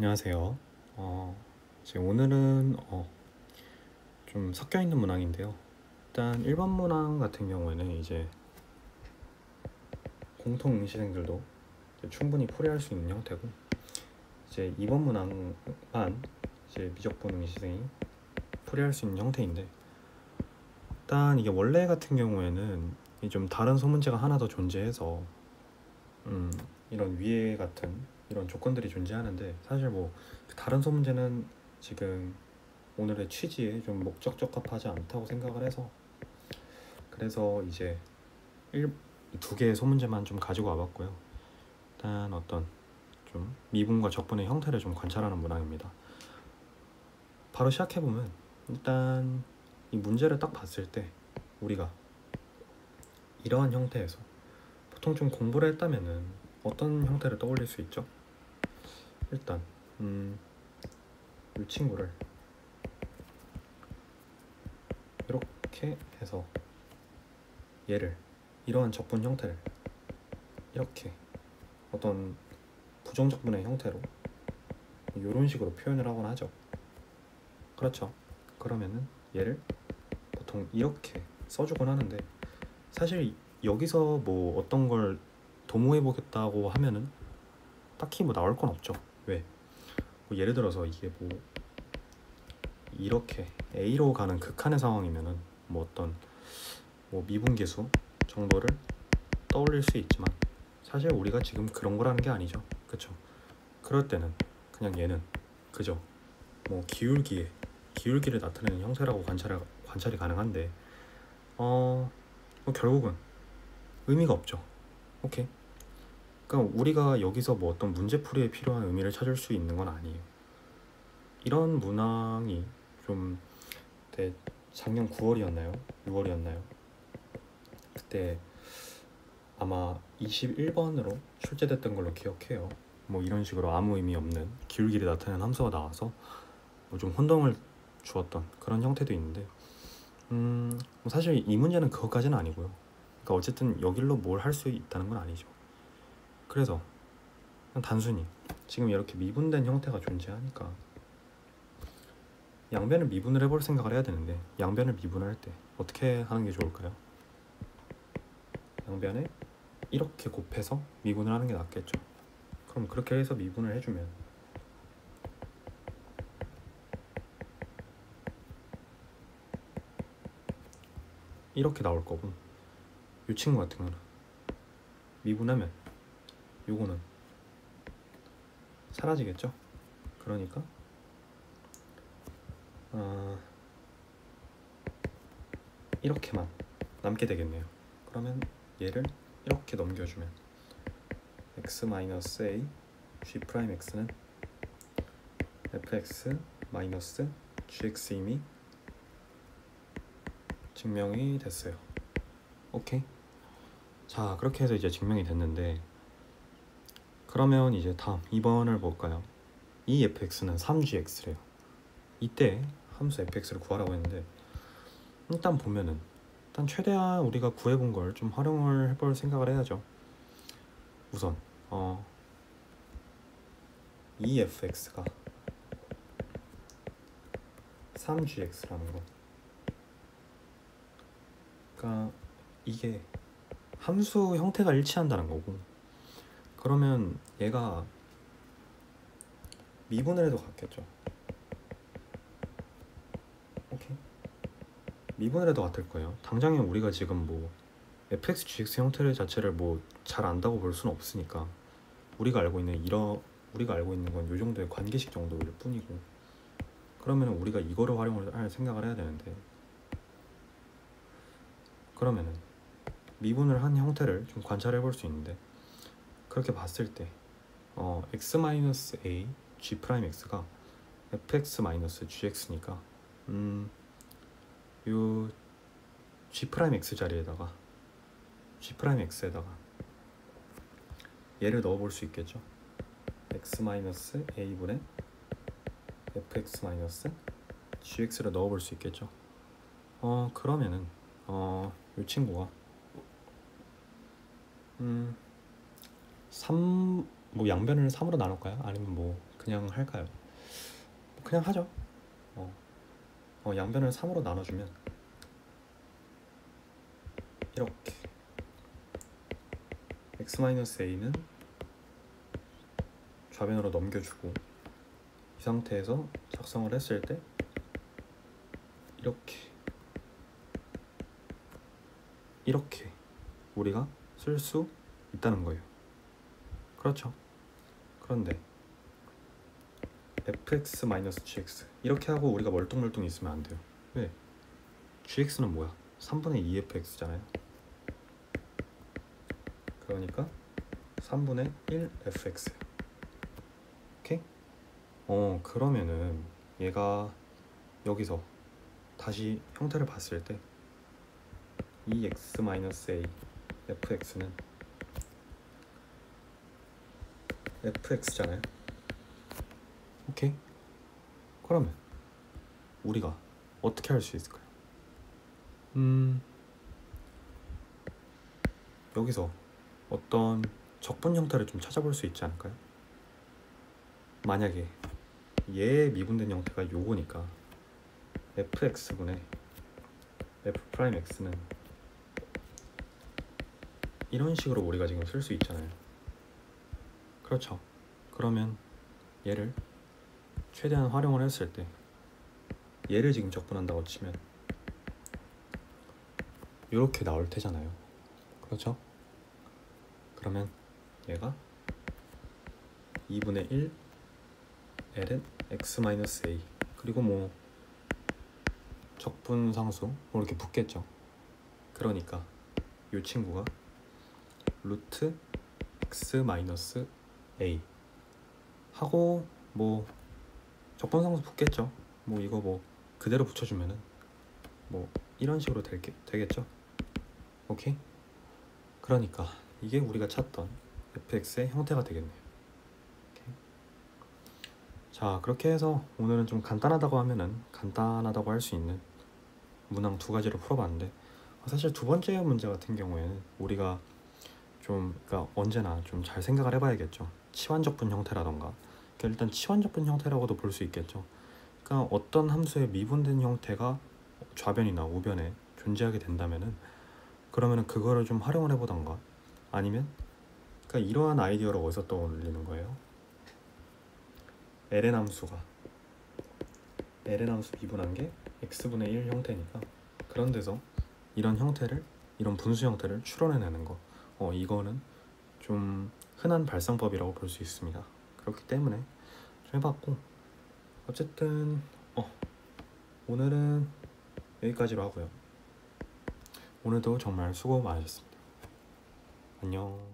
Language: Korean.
안녕하세요. 지금 오늘은 좀 섞여 있는 문항인데요. 일단 1번 문항 같은 경우에는 이제 공통 응시생들도 이제 충분히 풀이할 수 있는 형태고, 이제 2번 문항만 이제 미적분 응시생이 풀이할 수 있는 형태인데, 일단 이게 원래 같은 경우에는 좀 다른 소문제가 하나 더 존재해서 이런 위에 같은 이런 조건들이 존재하는데, 사실 뭐 다른 소문제는 지금 오늘의 취지에 좀 목적 적합하지 않다고 생각을 해서, 그래서 이제 두 개의 소문제만 좀 가지고 와봤고요. 일단 어떤 좀 미분과 적분의 형태를 좀 관찰하는 문항입니다. 바로 시작해보면, 일단 이 문제를 딱 봤을 때 우리가 이러한 형태에서 보통 좀 공부를 했다면은 어떤 형태를 떠올릴 수 있죠? 일단 이 친구를 이렇게 해서 얘를 이러한 적분 형태를 이렇게 어떤 부정적분의 형태로 이런 식으로 표현을 하곤 하죠. 그렇죠. 그러면은 얘를 보통 이렇게 써주곤 하는데, 사실 여기서 뭐 어떤 걸 도모해 보겠다고 하면은 딱히 뭐 나올 건 없죠. 왜? 뭐 예를 들어서 이게 뭐 이렇게 A로 가는 극한의 상황이면은 뭐 어떤 뭐 미분계수 정도를 떠올릴 수 있지만, 사실 우리가 지금 그런 거라는 게 아니죠. 그쵸? 그럴 때는 그냥 얘는 그죠 뭐 기울기를 나타내는 형태라고 관찰이 가능한데, 뭐 결국은 의미가 없죠. 오케이. 그러니까 우리가 여기서 뭐 어떤 문제풀이에 필요한 의미를 찾을 수 있는 건 아니에요. 이런 문항이 좀 그때 작년 9월이었나요? 6월이었나요? 그때 아마 21번으로 출제됐던 걸로 기억해요. 뭐 이런 식으로 아무 의미 없는 기울기를 나타내는 함수가 나와서 뭐 좀 혼동을 주었던 그런 형태도 있는데, 뭐 사실 이 문제는 그것까지는 아니고요. 그러니까 어쨌든 여길로 뭘 할 수 있다는 건 아니죠. 그래서 그냥 단순히 지금 이렇게 미분된 형태가 존재하니까 양변을 미분을 해볼 생각을 해야 되는데, 양변을 미분할 때 어떻게 하는 게 좋을까요? 양변에 이렇게 곱해서 미분을 하는 게 낫겠죠. 그럼 그렇게 해서 미분을 해주면 이렇게 나올 거고, 이 친구 같은 경우는 미분하면 요거는 사라지겠죠. 그러니까 이렇게만 남게 되겠네요. 그러면 얘를 이렇게 넘겨주면 x-a g'x는 fx-gx임이 증명이 됐어요. 오케이. 자, 그렇게 해서 이제 증명이 됐는데, 그러면 이제 다음 2번을 볼까요? 이 fx는 3gx래요. 이때 함수 fx를 구하라고 했는데, 일단 보면은 일단 최대한 우리가 구해본 걸 좀 활용을 해볼 생각을 해야죠. 우선 이 fx가 3gx라는 거, 그러니까 이게 함수 형태가 일치한다는 거고, 그러면 얘가 미분을 해도 같겠죠. 오케이. 미분을 해도 같을 거예요. 당장에 우리가 지금 뭐 fx, gx 형태 자체를 뭐 잘 안다고 볼 수는 없으니까, 우리가 알고 있는 건 이 정도의 관계식 정도일 뿐이고, 그러면 우리가 이거를 활용을 할 생각을 해야 되는데, 그러면은 미분을 한 형태를 좀 관찰해 볼 수 있는데, 그렇게 봤을 때 x-a g'x가 fx-gx니까 요 g'x 자리에다가 g'x에다가 얘를 넣어 볼 수 있겠죠. x-a분의 fx-gx를 넣어 볼 수 있겠죠. 그러면은 요 친구가 3, 뭐 양변을 3으로 나눌까요? 아니면 뭐 그냥 할까요? 그냥 하죠. 양변을 3으로 나눠주면 이렇게 x-a는 좌변으로 넘겨주고 이 상태에서 작성을 했을 때 이렇게 우리가 쓸 수 있다는 거예요. 그렇죠. 그런데 fx-gx 이렇게 하고 우리가 멀뚱멀뚱 있으면 안 돼요. 왜? gx는 뭐야? 3분의 2fx잖아요. 그러니까 3분의 1fx. 오케이? 그러면은 얘가 여기서 다시 형태를 봤을 때 이 x-a fx는 fx잖아요. 오케이? 그러면 우리가 어떻게 할 수 있을까요? 여기서 어떤 적분 형태를 좀 찾아볼 수 있지 않을까요? 만약에 얘의 미분된 형태가 요거니까 fx분의 f'x는 이런 식으로 우리가 지금 쓸 수 있잖아요. 그렇죠. 그러면 얘를 최대한 활용을 했을 때 얘를 지금 적분한다고 치면 이렇게 나올 테잖아요. 그렇죠? 그러면 얘가 2분의 1 ln x-a 그리고 뭐 적분상수 뭐 이렇게 붙겠죠. 그러니까 이 친구가 루트 x-a 하고 뭐 적분상수 붙겠죠. 뭐 이거 뭐 그대로 붙여주면은 뭐 이런 식으로 되겠죠. 오케이? 그러니까 이게 우리가 찾던 fx의 형태가 되겠네요. 오케이? 자, 그렇게 해서 오늘은 좀 간단하다고 할 수 있는 문항 2가지를 풀어봤는데 사실 두 번째 문제 같은 경우에는 우리가 좀 그러니까 언제나 좀 잘 생각을 해봐야겠죠. 치환적분 형태라던가 그러니까 일단 치환적분 형태라고도 볼 수 있겠죠. 그러니까 어떤 함수의 미분된 형태가 좌변이나 우변에 존재하게 된다면은 그러면은 그거를 좀 활용을 해보던가 아니면 그러니까 이러한 아이디어를 어디서 떠올리는 거예요? ln 함수 미분한 게 x분의 1 형태니까 그런 데서 이런 분수 형태를 추론해내는 거 이거는 좀 흔한 발상법이라고 볼 수 있습니다. 그렇기 때문에 좀 해봤고 어쨌든 오늘은 여기까지로 하고요. 오늘도 정말 수고 많으셨습니다. 안녕.